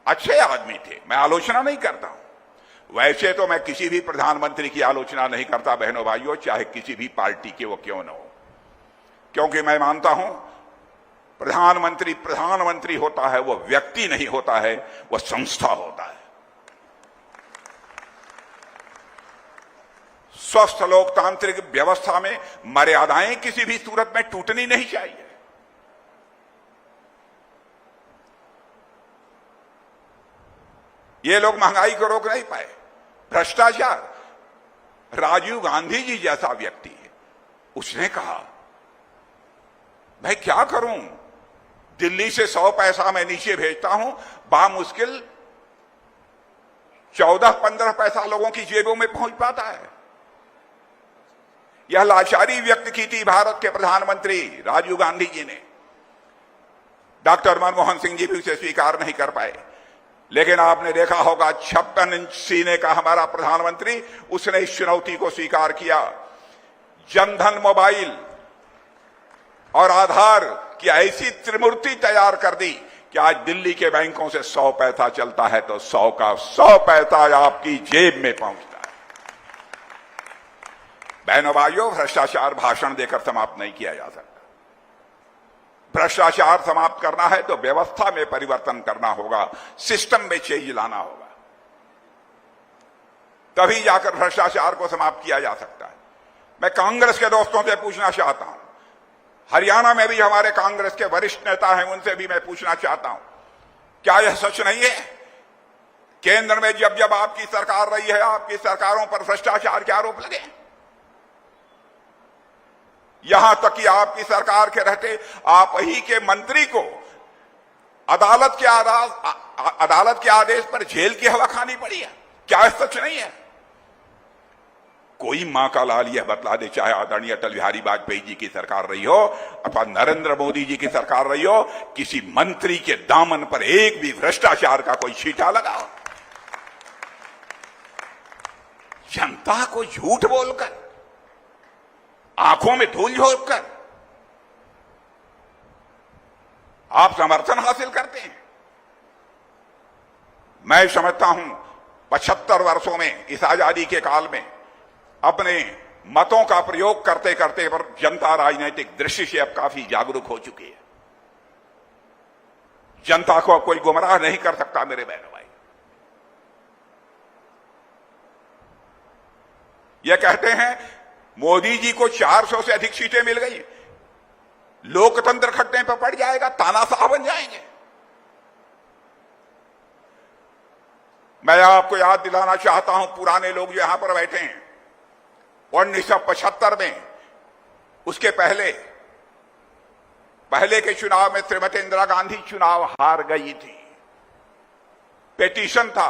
अच्छे आदमी थे, मैं आलोचना नहीं करता हूं। वैसे तो मैं किसी भी प्रधानमंत्री की आलोचना नहीं करता बहनों भाइयों, चाहे किसी भी पार्टी के वो क्यों न हो, क्योंकि मैं मानता हूं प्रधानमंत्री प्रधानमंत्री होता है, वो व्यक्ति नहीं होता है, वो संस्था होता है। स्वस्थ लोकतांत्रिक व्यवस्था में मर्यादाएं किसी भी सूरत में टूटनी नहीं चाहिए। ये लोग महंगाई को रोक नहीं पाए, भ्रष्टाचार। राजीव गांधी जी जैसा व्यक्ति है, उसने कहा मैं क्या करूं, दिल्ली से 100 पैसा मैं नीचे भेजता हूं, बामुश्किल 14-15 पैसा लोगों की जेबों में पहुंच पाता है। यह लाचारी व्यक्त की थी भारत के प्रधानमंत्री राजीव गांधी जी ने। डॉक्टर मनमोहन सिंह जी भी उसे स्वीकार नहीं कर पाए, लेकिन आपने देखा होगा 56 इंच सीने का हमारा प्रधानमंत्री, उसने इस चुनौती को स्वीकार किया। जनधन मोबाइल और आधार की ऐसी त्रिमूर्ति तैयार कर दी कि आज दिल्ली के बैंकों से 100 पैसा चलता है तो 100 का 100 पैसा आपकी जेब में पहुंचता है। बहनों भाइयों, भ्रष्टाचार भाषण देकर समाप्त नहीं किया जा सकता। भ्रष्टाचार समाप्त करना है तो व्यवस्था में परिवर्तन करना होगा, सिस्टम में चेंज लाना होगा, तभी जाकर भ्रष्टाचार को समाप्त किया जा सकता है। मैं कांग्रेस के दोस्तों से पूछना चाहता हूं, हरियाणा में भी हमारे कांग्रेस के वरिष्ठ नेता हैं, उनसे भी मैं पूछना चाहता हूं, क्या यह सच नहीं है केंद्र में जब जब आपकी सरकार रही है, आपकी सरकारों पर भ्रष्टाचार के आरोप लगे? यहां तक कि आपकी सरकार के रहते आप ही के मंत्री को अदालत के आदेश पर जेल की हवा खानी पड़ी है। क्या सच नहीं है? कोई मां का लाल यह बतला दे, चाहे आदरणीय अटल बिहारी वाजपेयी जी की सरकार रही हो अथवा नरेंद्र मोदी जी की सरकार रही हो, किसी मंत्री के दामन पर एक भी भ्रष्टाचार का कोई छींटा लगा हो? जनता को झूठ बोलकर, आंखों में धूल झोंककर आप समर्थन हासिल करते हैं। मैं समझता हूं 75 वर्षों में, इस आजादी के काल में, अपने मतों का प्रयोग करते करते पर जनता राजनीतिक दृष्टि से अब काफी जागरूक हो चुकी है। जनता को कोई गुमराह नहीं कर सकता मेरे बहनों भाई। ये कहते हैं मोदी जी को 400 से अधिक सीटें मिल गई, लोकतंत्र खट्टे पर पड़ जाएगा, तानाशाह बन जाएंगे। मैं आपको याद दिलाना चाहता हूं, पुराने लोग जो यहां पर बैठे हैं, 1975 में, उसके पहले के चुनाव में श्रीमती इंदिरा गांधी चुनाव हार गई थी। पिटीशन था,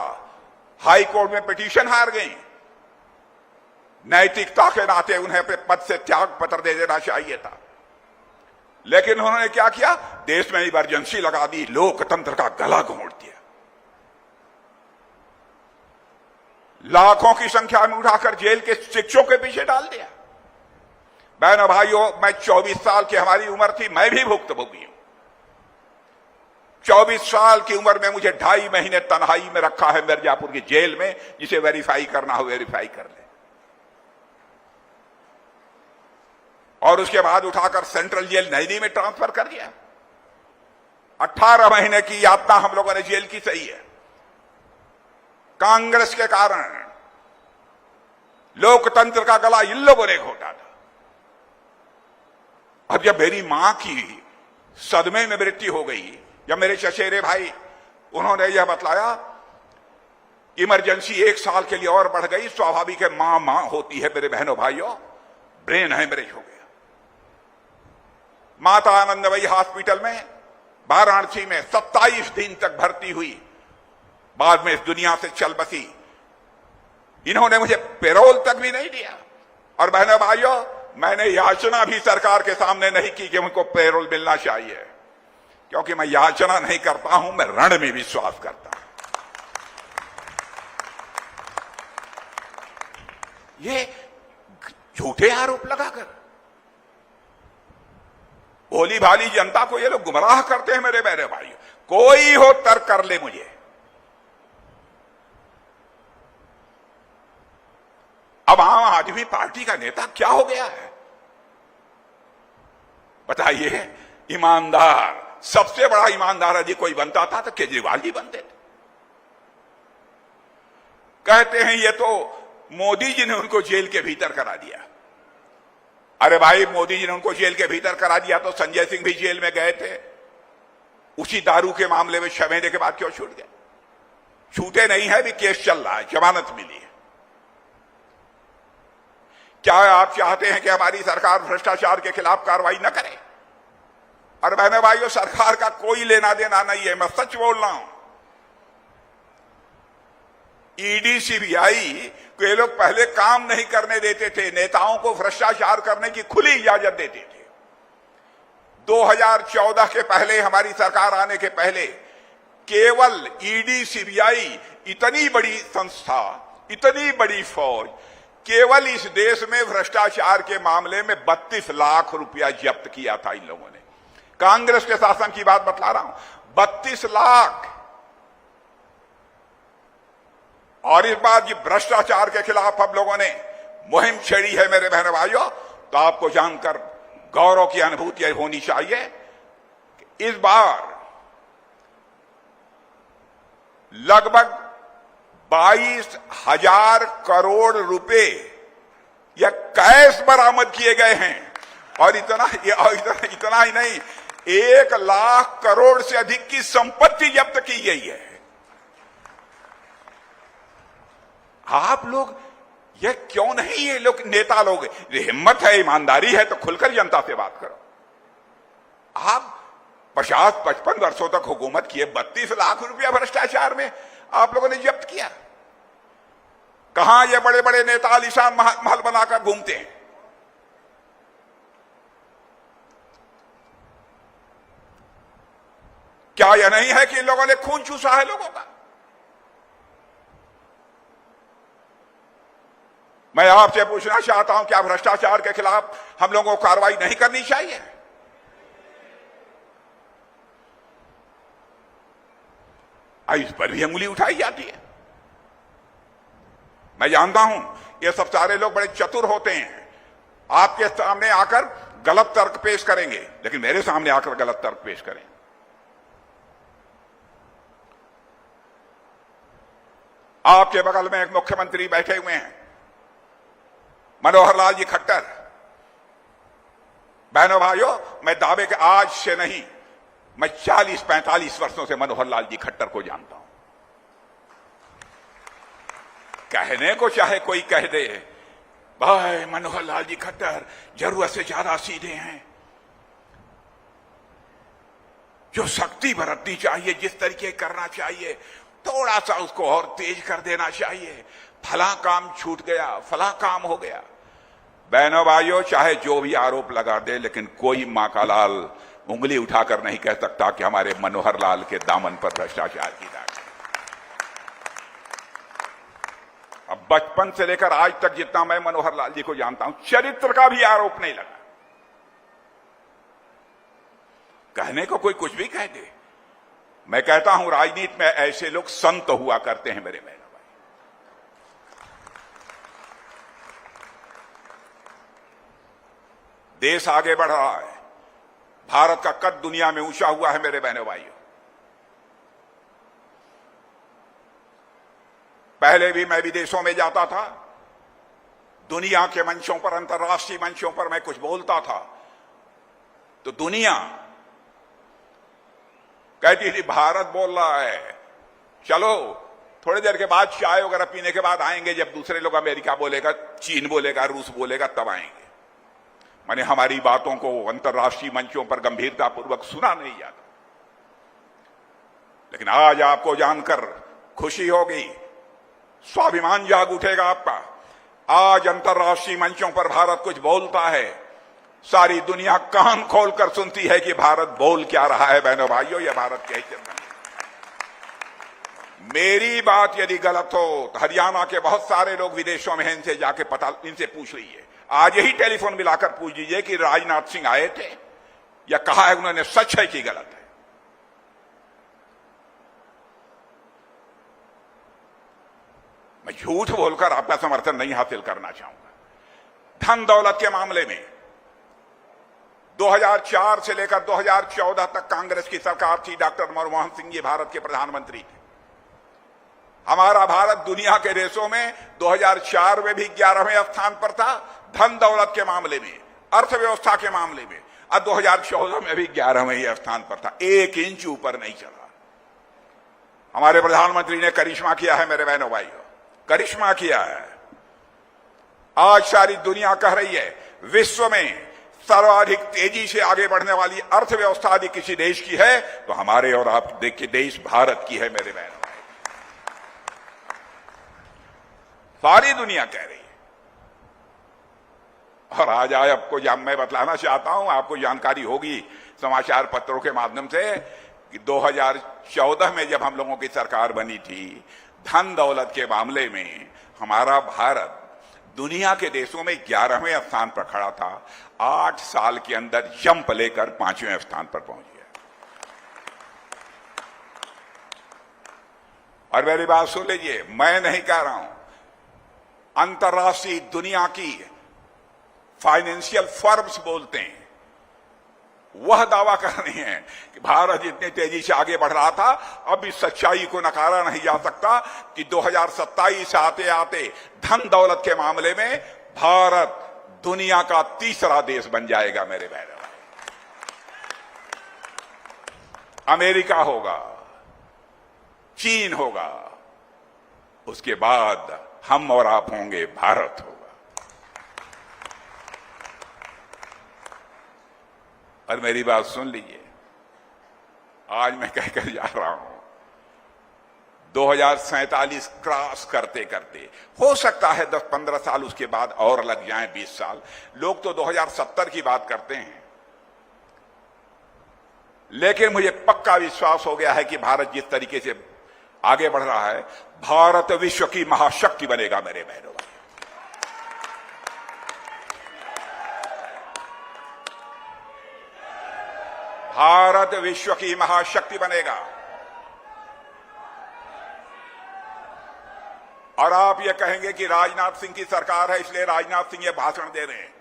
हाई कोर्ट में पिटीशन हार गई। नैतिकता के नाते उन्हें अपने पद से त्याग पत्र दे देना चाहिए था, लेकिन उन्होंने क्या किया? देश में इमरजेंसी लगा दी, लोकतंत्र का गला घोंट दिया, लाखों की संख्या में उठाकर जेल के शिक्षकों के पीछे डाल दिया। बहनों भाइयों, मैं 24 साल की हमारी उम्र थी, मैं भी भुक्तभोगी हूं। 24 साल की उम्र में मुझे 2.5 महीने तन्हाई में रखा है मिर्जापुर की जेल में, जिसे वेरीफाई करना हो वेरीफाई कर ले, और उसके बाद उठाकर सेंट्रल जेल नैनी में ट्रांसफर कर दिया। 18 महीने की यातना हम लोगों ने जेल की सही है। कांग्रेस के कारण लोकतंत्र का गला इन लोगों ने घोटा था। अब जब मेरी मां की सदमे में मृत्यु हो गई, जब मेरे चचेरे भाई, उन्होंने यह बतलाया इमरजेंसी 1 साल के लिए और बढ़ गई। स्वाभाविक है, मां होती है मेरे बहनों भाइयों, ब्रेन हेमरेज हो गया। माता आनंदमयी हॉस्पिटल में वाराणसी में 27 दिन तक भर्ती हुई, बाद में इस दुनिया से चल बसी। इन्होंने मुझे पेरोल तक भी नहीं दिया। और बहनों भाइयों, मैंने याचना भी सरकार के सामने नहीं की कि उनको पेरोल मिलना चाहिए, क्योंकि मैं याचना नहीं करता हूं, मैं रण में विश्वास करता हूं। ये झूठे आरोप लगाकर भोली भाली जनता को ये लोग गुमराह करते हैं मेरे बहरे भाइयों। कोई हो तर्क कर ले मुझे। अब आम आदमी पार्टी का नेता क्या हो गया है बताइए? ईमानदार, सबसे बड़ा ईमानदार यदि कोई बनता था तो केजरीवाल जी बनते थे। कहते हैं ये तो मोदी जी ने उनको जेल के भीतर करा दिया। अरे भाई, मोदी जी ने उनको जेल के भीतर करा दिया तो संजय सिंह भी जेल में गए थे। उसी दारू के मामले में 6 महीने के बाद क्यों छूट गए? छूटे नहीं है, भी केस चल रहा है, जमानत मिली है। क्या आप चाहते हैं कि हमारी सरकार भ्रष्टाचार के खिलाफ कार्रवाई न करे? और बहनों भाइयों, सरकार का कोई लेना देना नहीं है, मैं सच बोल रहा हूं। ईडी सीबीआई को ये लोग पहले काम नहीं करने देते थे, नेताओं को भ्रष्टाचार करने की खुली इजाजत देते थे। 2014 के पहले, हमारी सरकार आने के पहले, केवल ईडी सीबीआई इतनी बड़ी संस्था, इतनी बड़ी फौज, केवल इस देश में भ्रष्टाचार के मामले में 32 लाख रुपया जब्त किया था इन लोगों ने। कांग्रेस के शासन की बात बतला रहा हूं, 32 लाख। और इस बार ये भ्रष्टाचार के खिलाफ हम लोगों ने मुहिम छेड़ी है मेरे बहनों भाइयों, तो आपको जानकर गौरव की अनुभूति होनी चाहिए कि इस बार लगभग 22,000 करोड़ रुपए या कैश बरामद किए गए हैं। और इतना ही नहीं, 1 लाख करोड़ से अधिक की संपत्ति जब्त की गई है। आप लोग ये क्यों नहीं, ये लोग नेता लोग, हिम्मत है, ईमानदारी है तो खुलकर जनता से बात करो। आप 50-55 वर्षों तक हुकूमत किए, 32 लाख रुपया भ्रष्टाचार में आप लोगों ने जब्त किया। कहां ये बड़े बड़े नेता आलीशान महल बनाकर घूमते हैं? क्या यह नहीं है कि इन लोगों ने खून चूसा है लोगों का? मैं आपसे पूछना चाहता हूं, क्या भ्रष्टाचार के खिलाफ हम लोगों को कार्रवाई नहीं करनी चाहिए? इस पर भी अंगुली उठाई जाती है। मैं जानता हूं ये सब सारे लोग बड़े चतुर होते हैं, आपके सामने आकर गलत तर्क पेश करेंगे, लेकिन मेरे सामने आकर गलत तर्क पेश करें। आपके बगल में एक मुख्यमंत्री बैठे हुए हैं, मनोहर लाल जी खट्टर। बहनों भाइयों, मैं दावे के आज से नहीं, मैं 40-45 वर्षों से मनोहर लाल जी खट्टर को जानता हूं। कहने को चाहे कोई कह दे, भाई मनोहर लाल जी खट्टर जरूरत से ज्यादा सीधे हैं, जो शक्ति बरतनी चाहिए, जिस तरीके करना चाहिए, थोड़ा सा उसको और तेज कर देना चाहिए, फला काम छूट गया, फला काम हो गया। बहनों भाइयों, चाहे जो भी आरोप लगा दे, लेकिन कोई मां का लाल उंगली उठाकर नहीं कह सकता कि हमारे मनोहर लाल के दामन पर भ्रष्टाचार की दाग है। अब बचपन से लेकर आज तक जितना मैं मनोहर लाल जी को जानता हूं, चरित्र का भी आरोप नहीं लगा। कहने को कोई कुछ भी कह दे, मैं कहता हूं राजनीति में ऐसे लोग संत हुआ करते हैं मेरे बहनों भाई। देश आगे बढ़ रहा है, भारत का कद दुनिया में ऊंचा हुआ है मेरे बहनों भाइयों। पहले भी मैं विदेशों में जाता था, दुनिया के मंचों पर, अंतर्राष्ट्रीय मंचों पर मैं कुछ बोलता था तो दुनिया कहती थी भारत बोल रहा है, चलो थोड़ी देर के बाद चाय वगैरह पीने के बाद आएंगे, जब दूसरे लोग अमेरिका बोलेगा, चीन बोलेगा, रूस बोलेगा, तब आएंगे। माने हमारी बातों को अंतर्राष्ट्रीय मंचों पर गंभीरतापूर्वक सुना नहीं जाता। लेकिन आज आपको जानकर खुशी होगी, स्वाभिमान जाग उठेगा आपका। आज अंतर्राष्ट्रीय मंचों पर भारत कुछ बोलता है, सारी दुनिया कान खोलकर सुनती है कि भारत बोल क्या रहा है। बहनों भाइयों, यह भारत की हैसियत है। मेरी बात यदि गलत हो तो हरियाणा के बहुत सारे लोग विदेशों में हैं, इनसे जाके इनसे पूछ लीजिए। आज यही टेलीफोन मिलाकर पूछ लीजिए कि राजनाथ सिंह आए थे या कहा है उन्होंने, सच है कि गलत है। मैं झूठ बोलकर आपका समर्थन नहीं हासिल करना चाहूंगा। धन दौलत के मामले में 2004 से लेकर 2014 तक कांग्रेस की सरकार थी, डॉक्टर मनमोहन सिंह जी भारत के प्रधानमंत्री थे। हमारा भारत दुनिया के देशों में 2004 में भी 11वें स्थान पर था धन दौलत के मामले में, अर्थव्यवस्था के मामले में, और 2014 में भी 11वें स्थान पर था, 1 इंच ऊपर नहीं चला। हमारे प्रधानमंत्री ने करिश्मा किया है मेरे बहनों भाइयों, करिश्मा किया है। आज सारी दुनिया कह रही है विश्व में सर्वाधिक तेजी से आगे बढ़ने वाली अर्थव्यवस्था यदि किसी देश की है तो हमारे और आप देखिए देश भारत की है मेरे बहनों। सारी दुनिया कह रही है। और आज आपको मैं बतलाना चाहता हूं, आपको जानकारी होगी समाचार पत्रों के माध्यम से कि 2014 में जब हम लोगों की सरकार बनी थी, धन दौलत के मामले में हमारा भारत दुनिया के देशों में 11वें स्थान पर खड़ा था। 8 साल के अंदर जंप लेकर 5वें स्थान पर पहुंच गया। और मेरी बात सुन लीजिए, मैं नहीं कह रहा हूं, अंतर्राष्ट्रीय दुनिया की फाइनेंशियल फर्म्स बोलते हैं, वह दावा कर रही हैं कि भारत जितनी तेजी से आगे बढ़ रहा था, अब इस सच्चाई को नकारा नहीं जा सकता कि 2027 आते आते धन दौलत के मामले में भारत दुनिया का तीसरा देश बन जाएगा मेरे बहनों। अमेरिका होगा, चीन होगा, उसके बाद हम और आप होंगे, भारत होगा। और मेरी बात सुन लीजिए, आज मैं कहकर जा रहा हूं 2047 क्रॉस करते करते, हो सकता है 10-15 साल उसके बाद और लग जाएं, 20 साल। लोग तो 2070 की बात करते हैं, लेकिन मुझे पक्का विश्वास हो गया है कि भारत जिस तरीके से आगे बढ़ रहा है, भारत विश्व की महाशक्ति बनेगा मेरे बहनों। भारत विश्व की महाशक्ति बनेगा। और आप ये कहेंगे कि राजनाथ सिंह की सरकार है इसलिए राजनाथ सिंह ये भाषण दे रहे हैं।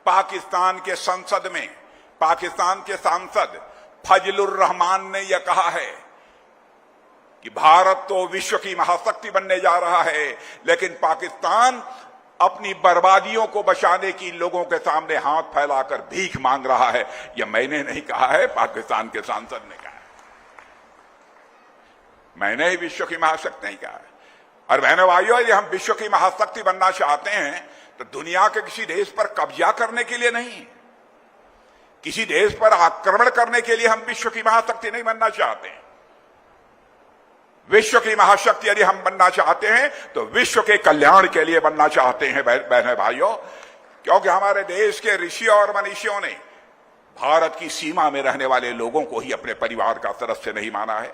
पाकिस्तान के संसद में पाकिस्तान के सांसद फजलुर रहमान ने यह कहा है कि भारत तो विश्व की महाशक्ति बनने जा रहा है, लेकिन पाकिस्तान अपनी बर्बादियों को बचाने की लोगों के सामने हाथ फैलाकर भीख मांग रहा है। यह मैंने नहीं कहा है, पाकिस्तान के सांसद ने कहा है। मैंने ही विश्व की महाशक्ति नहीं कहा है। और बहनों भाइयों, यदि हम विश्व की महाशक्ति बनना चाहते हैं तो दुनिया के किसी देश पर कब्जा करने के लिए नहीं, किसी देश पर आक्रमण करने के लिए हम विश्व की महाशक्ति नहीं बनना चाहते हैं। विश्व की महाशक्ति यदि हम बनना चाहते हैं तो विश्व के कल्याण के लिए बनना चाहते हैं बहनों भाइयों, क्योंकि हमारे देश के ऋषि और मनीषियों ने भारत की सीमा में रहने वाले लोगों को ही अपने परिवार का सदस्य नहीं माना है,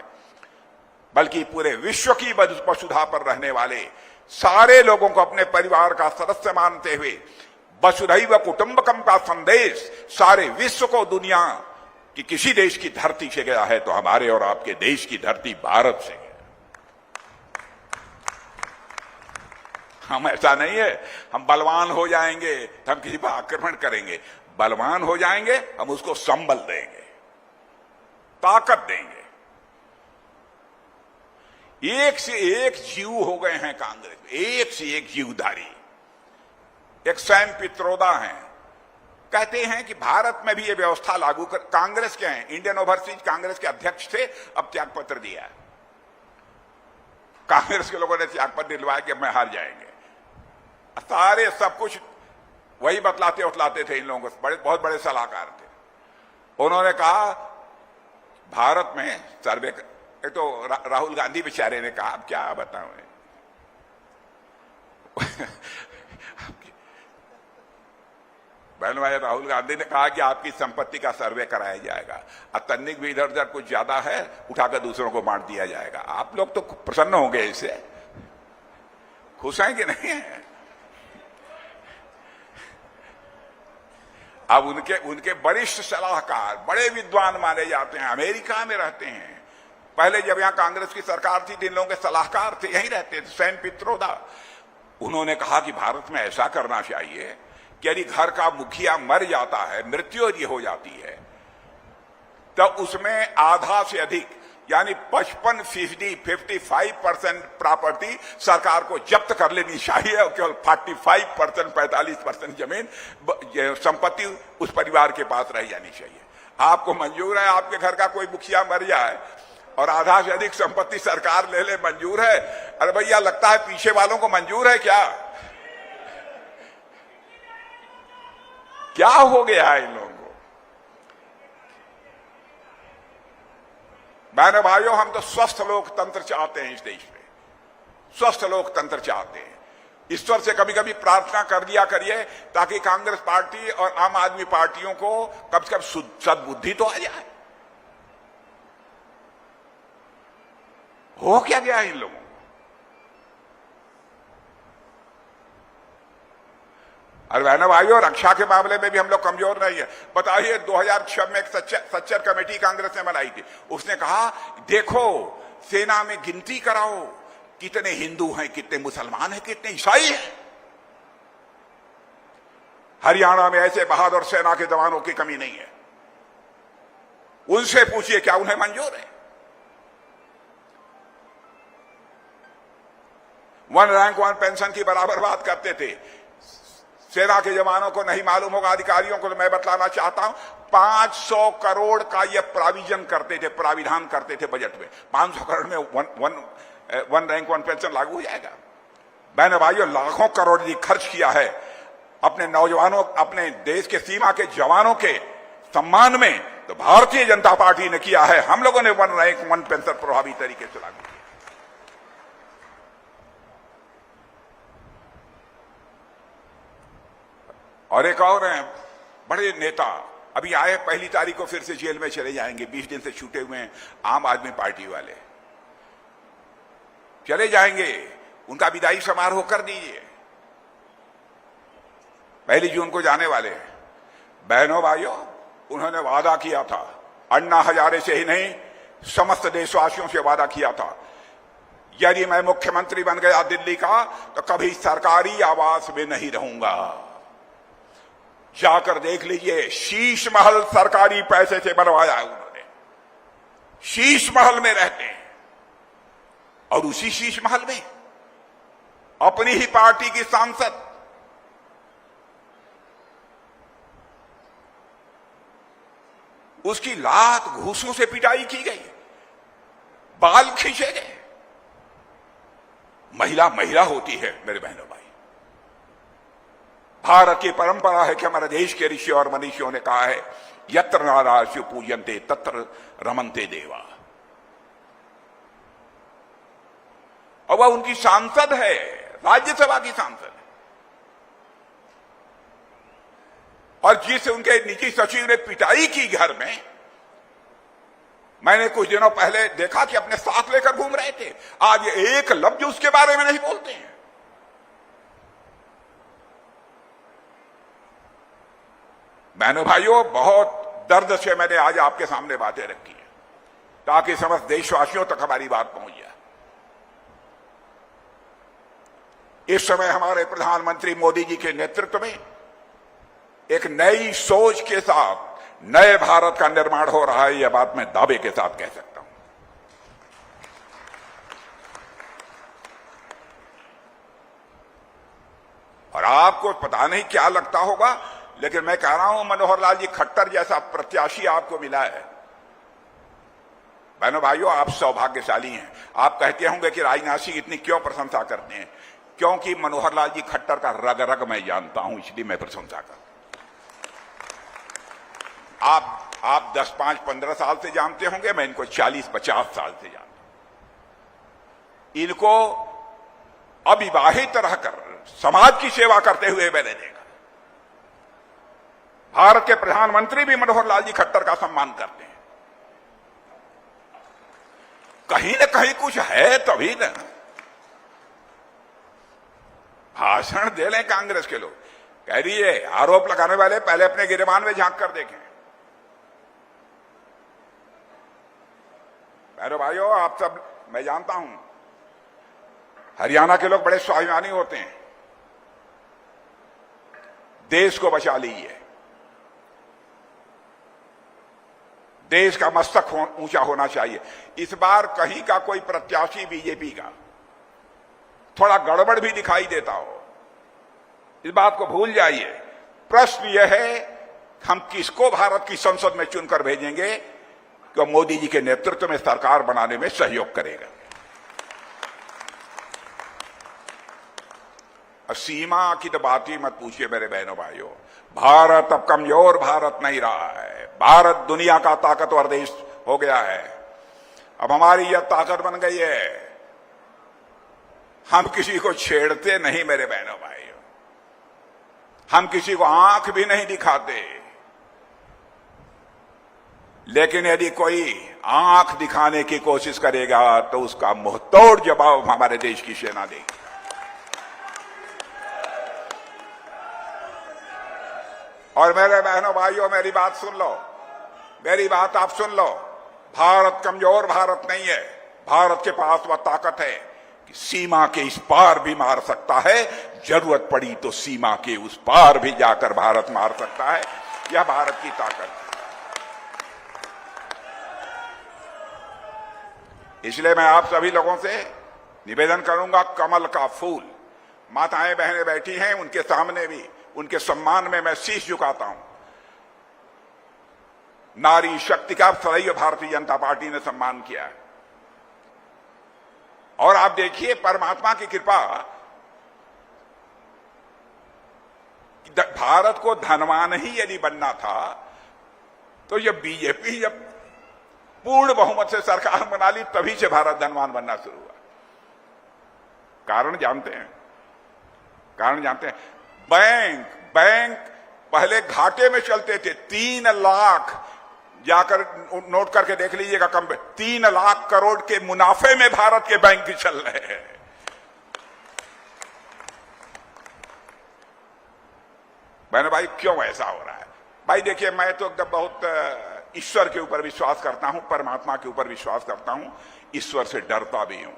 बल्कि पूरे विश्व की वसुधा पर रहने वाले सारे लोगों को अपने परिवार का सदस्य मानते हुए वसुधैव कुटुंबकम का संदेश सारे विश्व को दुनिया की किसी देश की धरती से गया है तो हमारे और आपके देश की धरती भारत से गया। हम ऐसा नहीं है हम बलवान हो जाएंगे तो हम किसी पर आक्रमण करेंगे। बलवान हो जाएंगे, हम उसको संबल देंगे, ताकत देंगे। एक से एक जीव हो गए हैं कांग्रेस, एक से एक जीवधारी। एक सैम पित्रोदा हैं, कहते हैं कि भारत में भी ये व्यवस्था लागू कर। कांग्रेस के हैं, इंडियन ओवरसीज कांग्रेस के अध्यक्ष थे, अब त्यागपत्र दिया है। कांग्रेस के लोगों ने त्यागपत्र दिलवाया कि मैं हार जाएंगे। सारे सब कुछ वही बतलाते उतलाते थे इन लोगों को, बहुत बड़े सलाहकार थे। उन्होंने कहा भारत में सर्वे, एक तो राहुल गांधी बेचारे ने कहा, अब क्या बताऊं बहन भाई, राहुल गांधी ने कहा कि आपकी संपत्ति का सर्वे कराया जाएगा और तन्निक भी इधर उधर कुछ ज्यादा है उठाकर दूसरों को बांट दिया जाएगा। आप लोग तो प्रसन्न हो गए, इससे खुश हैं कि नहीं है? अब उनके वरिष्ठ सलाहकार बड़े विद्वान माने जाते हैं, अमेरिका में रहते हैं। पहले जब यहां कांग्रेस की सरकार थी, इन लोगों के सलाहकार थे, यहीं रहते थे, सैम पित्रोदा। उन्होंने कहा कि भारत में ऐसा करना चाहिए कि यदि घर का मुखिया मर जाता है, मृत्यु यदि हो जाती है, तो उसमें आधा से अधिक यानी 55% प्रॉपर्टी सरकार को जब्त कर लेनी चाहिए और केवल 45% जमीन संपत्ति उस परिवार के पास रह जानी चाहिए। आपको मंजूर है आपके घर का कोई मुखिया मर जाए और आधा से अधिक संपत्ति सरकार ले ले, मंजूर है? अरे भैया, लगता है पीछे वालों को मंजूर है क्या? क्या हो गया है इन लोगों को? बहनों भाइयों, हम तो स्वस्थ लोकतंत्र चाहते हैं इस देश में, स्वस्थ लोकतंत्र चाहते हैं। ईश्वर से कभी कभी प्रार्थना कर दिया करिए ताकि कांग्रेस पार्टी और आम आदमी पार्टियों को कब से कब सद्बुद्धि तो आ जाए। हो क्या गया इन लोगों को? और बहनों भाइयों, रक्षा के मामले में भी हम लोग कमजोर नहीं है। बताइए, 2006 में एक सच्चर कमेटी कांग्रेस ने बनाई थी। उसने कहा देखो, सेना में गिनती कराओ, कितने हिंदू हैं, कितने मुसलमान हैं, कितने ईसाई हैं। हरियाणा में ऐसे बहादुर सेना के जवानों की कमी नहीं है। उनसे पूछिए क्या उन्हें मंजूर है? वन रैंक वन पेंशन की बराबर बात करते थे। सेना के जवानों को नहीं मालूम होगा, अधिकारियों को तो मैं बतलाना चाहता हूं, 500 करोड़ का यह प्राविधान करते थे बजट में। 500 करोड़ में वन रैंक वन पेंशन लागू हो जाएगा। बहनों भाइयों, लाखों करोड़ जी खर्च किया है अपने नौजवानों, अपने देश के सीमा के जवानों के सम्मान में, तो भारतीय जनता पार्टी ने किया है। हम लोगों ने वन रैंक वन पेंशन प्रभावी तरीके से लागू किया। और एक और हैं बड़े नेता, अभी आए, पहली तारीख को फिर से जेल में चले जाएंगे। 20 दिन से छूटे हुए हैं, आम आदमी पार्टी वाले चले जाएंगे। उनका विदाई समारोह कर दीजिए, 1 जून को जाने वाले हैं। बहनों भाइयों, उन्होंने वादा किया था, अन्ना हजारे से ही नहीं समस्त देशवासियों से वादा किया था, यदि मैं मुख्यमंत्री बन गया दिल्ली का तो कभी सरकारी आवास में नहीं रहूंगा। जाकर देख लीजिए, शीश महल सरकारी पैसे से बनवाया है उन्होंने। शीश महल में रहते हैं और उसी शीश महल में अपनी ही पार्टी की सांसद उसकी लात घूसों से पिटाई की गई, बाल खींचे गए। महिला महिला होती है मेरे बहनों भाई। भारत की परंपरा है कि हमारे देश के ऋषि और मनीषियों ने कहा है, यत्र नारायण पूजन्ते तत्र रमन्ते देवा। और वह उनकी सांसद है, राज्यसभा की सांसद है। और जिस उनके निजी सचिव ने पिटाई की घर में, मैंने कुछ दिनों पहले देखा कि अपने साथ लेकर घूम रहे थे। आज एक लफ्ज उसके बारे में नहीं बोलते हैं। बहनों भाइयों, बहुत दर्द से मैंने आज आपके सामने बातें रखी है ताकि समस्त देशवासियों तक हमारी बात पहुंच जाए। इस समय हमारे प्रधानमंत्री मोदी जी के नेतृत्व में एक नई सोच के साथ नए भारत का निर्माण हो रहा है, यह बात मैं दावे के साथ कह सकता हूं। और आपको पता नहीं क्या लगता होगा, लेकिन मैं कह रहा हूं, मनोहर लाल जी खट्टर जैसा प्रत्याशी आपको मिला है। बहनों भाइयों, आप सौभाग्यशाली हैं। आप कहते होंगे कि राजनाथ सिंह इतनी क्यों प्रशंसा करते हैं? क्योंकि मनोहर लाल जी खट्टर का रग रग मैं जानता हूं, इसलिए मैं प्रशंसा करता हूं। आप 10, 5, 15 साल से जानते होंगे, मैं इनको 40, 50 साल से जानता हूं। इनको अविवाहित रहकर समाज की सेवा करते हुए मैंने देखा। भारत के प्रधानमंत्री भी मनोहर लाल जी खट्टर का सम्मान करते हैं। कहीं न कहीं कुछ है तभी ना। भाषण दे लें कांग्रेस के लोग, कह रही है आरोप लगाने वाले पहले अपने गिरेबान में झांक कर देखें। मेरे भाइयों, आप सब, मैं जानता हूं हरियाणा के लोग बड़े स्वाभिमानी होते हैं। देश को बचा लीजिए, देश का मस्तक ऊंचा होना चाहिए। इस बार कहीं का कोई प्रत्याशी बीजेपी का थोड़ा गड़बड़ भी दिखाई देता हो, इस बात को भूल जाइए। प्रश्न यह है हम किसको भारत की संसद में चुनकर भेजेंगे कि मोदी जी के नेतृत्व में सरकार बनाने में सहयोग करेगा। सीमा की तो बात ही मत पूछिए मेरे बहनों भाइयों। भारत अब कमजोर भारत नहीं रहा है। भारत दुनिया का ताकतवर देश हो गया है। अब हमारी यह ताकत बन गई है, हम किसी को छेड़ते नहीं मेरे बहनों भाइयों, हम किसी को आंख भी नहीं दिखाते। लेकिन यदि कोई आंख दिखाने की कोशिश करेगा तो उसका मुंहतोड़ जवाब हमारे देश की सेना देगी। और मेरे बहनों भाइयों, मेरी बात सुन लो, मेरी बात आप सुन लो। भारत कमजोर भारत नहीं है। भारत के पास वह ताकत है कि सीमा के इस पार भी मार सकता है। जरूरत पड़ी तो सीमा के उस पार भी जाकर भारत मार सकता है। यह भारत की ताकत है। इसलिए मैं आप सभी लोगों से निवेदन करूंगा, कमल का फूल, माताएं बहनें बैठी हैं, उनके सामने भी उनके सम्मान में मैं शीश झुकाता हूं। नारी शक्ति का सदैव भारतीय जनता पार्टी ने सम्मान किया है। और आप देखिए, परमात्मा की कृपा, भारत को धनवान ही यदि बनना था तो जब बीजेपी जब पूर्ण बहुमत से सरकार बना ली तभी से भारत धनवान बनना शुरू हुआ। कारण जानते हैं, कारण जानते हैं। बैंक पहले घाटे में चलते थे। 3 लाख, जाकर नोट करके देख लीजिएगा, 3 लाख करोड़ के मुनाफे में भारत के बैंक चल रहे हैं। बहन भाई, क्यों ऐसा हो रहा है? भाई देखिए, मैं तो एकदम बहुत ईश्वर के ऊपर विश्वास करता हूं, परमात्मा के ऊपर विश्वास करता हूं, ईश्वर से डरता भी हूं।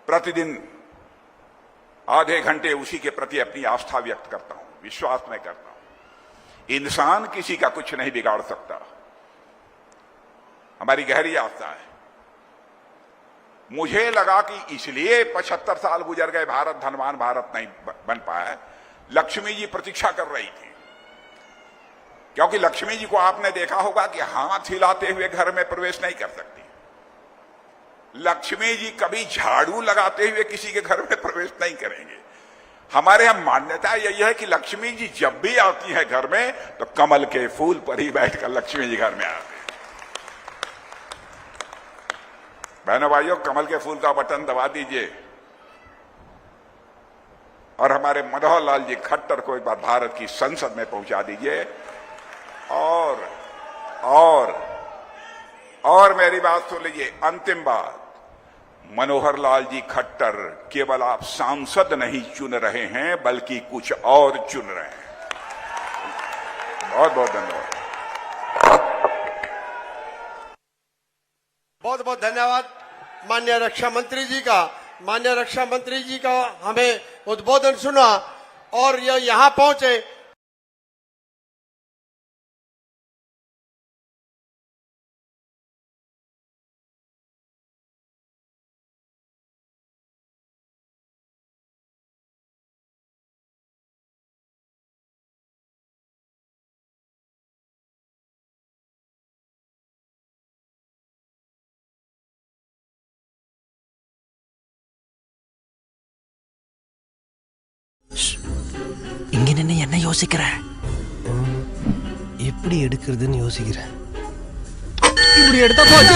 प्रतिदिन आधे घंटे उसी के प्रति अपनी आस्था व्यक्त करता हूं, विश्वास में करता हूं। इंसान किसी का कुछ नहीं बिगाड़ सकता, हमारी गहरी आस्था है। मुझे लगा कि इसलिए 75 साल गुजर गए, भारत धनवान भारत नहीं बन पाया। लक्ष्मी जी प्रतीक्षा कर रही थी, क्योंकि लक्ष्मी जी को आपने देखा होगा कि हाथ हिलाते हुए घर में प्रवेश नहीं कर सकती। लक्ष्मी जी कभी झाड़ू लगाते हुए किसी के घर में प्रवेश नहीं करेंगे। हमारे यहां मान्यता यही है कि लक्ष्मी जी जब भी आती है घर में तो कमल के फूल पर ही बैठकर लक्ष्मी जी घर में आते हैं। बहनों भाइयों, कमल के फूल का बटन दबा दीजिए और हमारे मनोहर लाल जी खट्टर को एक बार भारत की संसद में पहुंचा दीजिए। और मेरी बात सुन लीजिए, अंतिम बात, मनोहर लाल जी खट्टर केवल आप सांसद नहीं चुन रहे हैं, बल्कि कुछ और चुन रहे हैं। बहुत बहुत धन्यवाद। बहुत बहुत धन्यवाद माननीय रक्षा मंत्री जी का। माननीय रक्षा मंत्री जी का हमें उद्बोधन सुना और यह यहां पहुंचे எடுக்கிறதுன்னு என்ன யோசிக்கிற? எப்படி எடுக்கிறதுன்னு யோசிக்கிறேன். இப்படி எடுத்தா போச்சு.